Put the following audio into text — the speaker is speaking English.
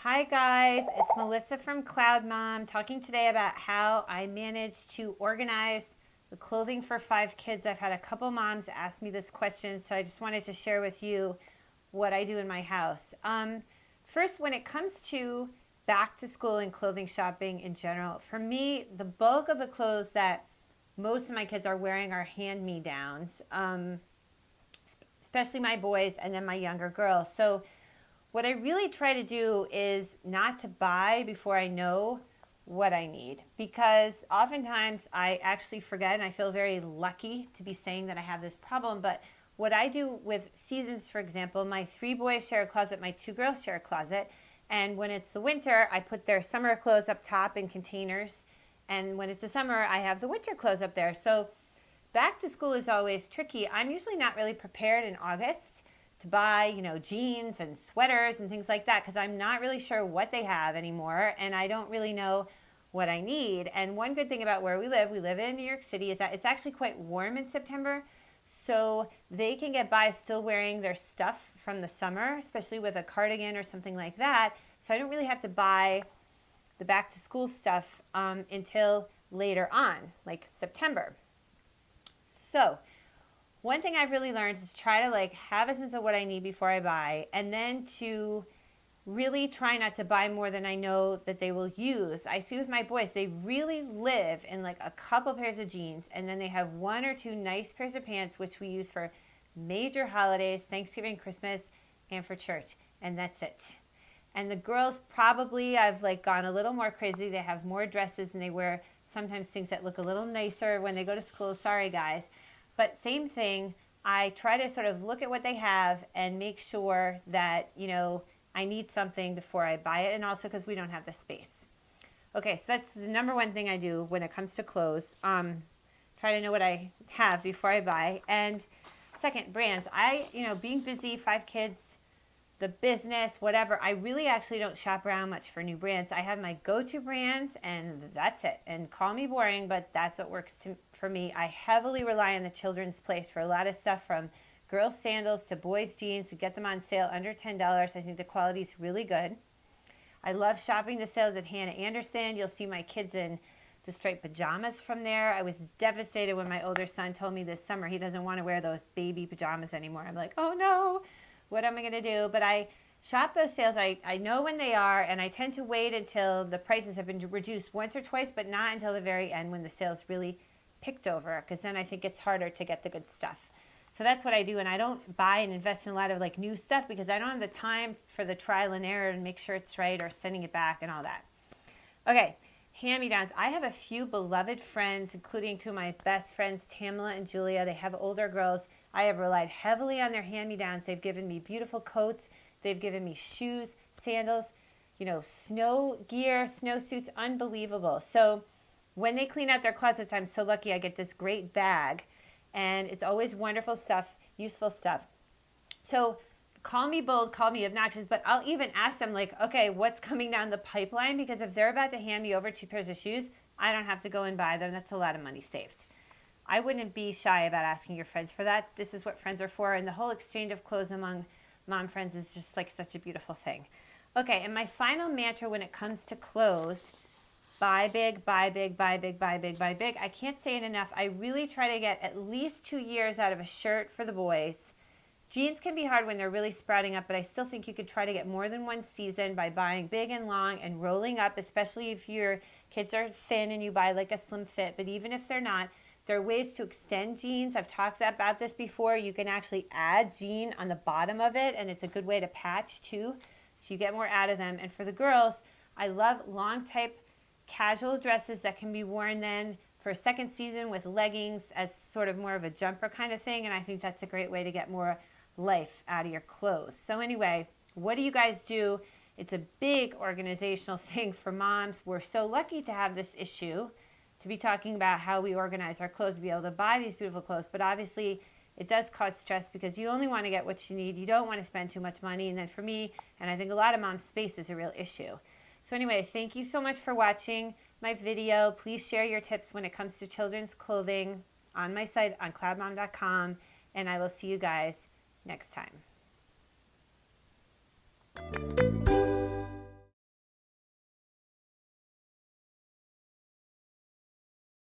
Hi guys, it's Melissa from CloudMom talking today about how I managed to organize the clothing for 5 kids. I've had a couple moms ask me this question, so I just wanted to share with you what I do in my house. First, when it comes to back to school and clothing shopping in general, for me, the bulk of the clothes that most of my kids are wearing are hand-me-downs, especially my boys and then my younger girls. So what I really try to do is not to buy before I know what I need, because oftentimes I actually forget, and I feel very lucky to be saying that I have this problem. But what I do with seasons, for example, my 3 boys share a closet, my 2 girls share a closet, and when it's the winter, I put their summer clothes up top in containers, and when it's the summer, I have the winter clothes up there. So back to school is always tricky. I'm usually not really prepared in August to buy, jeans and sweaters and things like that, because I'm not really sure what they have anymore, and I don't really know what I need. And one good thing about where we live in New York City, is that it's actually quite warm in September, so they can get by still wearing their stuff from the summer, especially with a cardigan or something like that. So I don't really have to buy the back to school stuff until later on, like September. So one thing I've really learned is try to have a sense of what I need before I buy, and then to really try not to buy more than I know that they will use. I see with my boys, they really live in a couple pairs of jeans, and then they have 1 or 2 nice pairs of pants, which we use for major holidays, Thanksgiving, Christmas, and for church, and that's it. And the girls, probably I've gone a little more crazy. They have more dresses, and they wear sometimes things that look a little nicer when they go to school. Sorry guys. But same thing, I try to sort of look at what they have and make sure that, I need something before I buy it, and also because we don't have the space. Okay, so that's the number one thing I do when it comes to clothes. Try to know what I have before I buy. And second, brands. Being busy, 5 kids, the business, whatever, I really actually don't shop around much for new brands. I have my go-to brands, and that's it. And call me boring, but that's what works for me. I heavily rely on the children's place for a lot of stuff, from girls' sandals to boys' jeans. We get them on sale under $10. I think the quality is really good. I love shopping the sales at Hannah Anderson. You'll see my kids in the striped pajamas from there. I was devastated when my older son told me this summer he doesn't want to wear those baby pajamas anymore. I'm like, oh no, what am I going to do? But I shop those sales. I know when they are, and I tend to wait until the prices have been reduced once or twice, but not until the very end when the sales really picked over, because then I think it's harder to get the good stuff. So that's what I do, and I don't buy and invest in a lot of new stuff, because I don't have the time for the trial and error and make sure it's right or sending it back and all that. Okay, hand-me-downs. I have a few beloved friends, including 2 of my best friends, Tamala and Julia. They have older girls. I have relied heavily on their hand-me-downs. They've given me beautiful coats. They've given me shoes, sandals, snow gear, snowsuits, unbelievable. So when they clean out their closets, I'm so lucky. I get this great bag, and it's always wonderful stuff, useful stuff. So call me bold, call me obnoxious, but I'll even ask them, okay, what's coming down the pipeline? Because if they're about to hand me over 2 pairs of shoes, I don't have to go and buy them. That's a lot of money saved. I wouldn't be shy about asking your friends for that. This is what friends are for, and the whole exchange of clothes among mom friends is just such a beautiful thing. Okay, and my final mantra when it comes to clothes: buy big, buy big, buy big, buy big, buy big. I can't say it enough. I really try to get at least 2 years out of a shirt for the boys. Jeans can be hard when they're really sprouting up, but I still think you could try to get more than 1 season by buying big and long and rolling up, especially if your kids are thin and you buy a slim fit. But even if they're not, there are ways to extend jeans. I've talked about this before. You can actually add jean on the bottom of it, and it's a good way to patch too, so you get more out of them. And for the girls, I love long type casual dresses that can be worn then for a second season with leggings as sort of more of a jumper kind of thing, and I think that's a great way to get more life out of your clothes. So anyway, what do you guys do? It's a big organizational thing for moms. We're so lucky to have this issue, to be talking about how we organize our clothes, to be able to buy these beautiful clothes, but obviously it does cause stress, because you only want to get what you need. You don't want to spend too much money, and then for me, and I think a lot of moms, space is a real issue. So anyway, thank you so much for watching my video. Please share your tips when it comes to children's clothing on my site on cloudmom.com, and I will see you guys next time.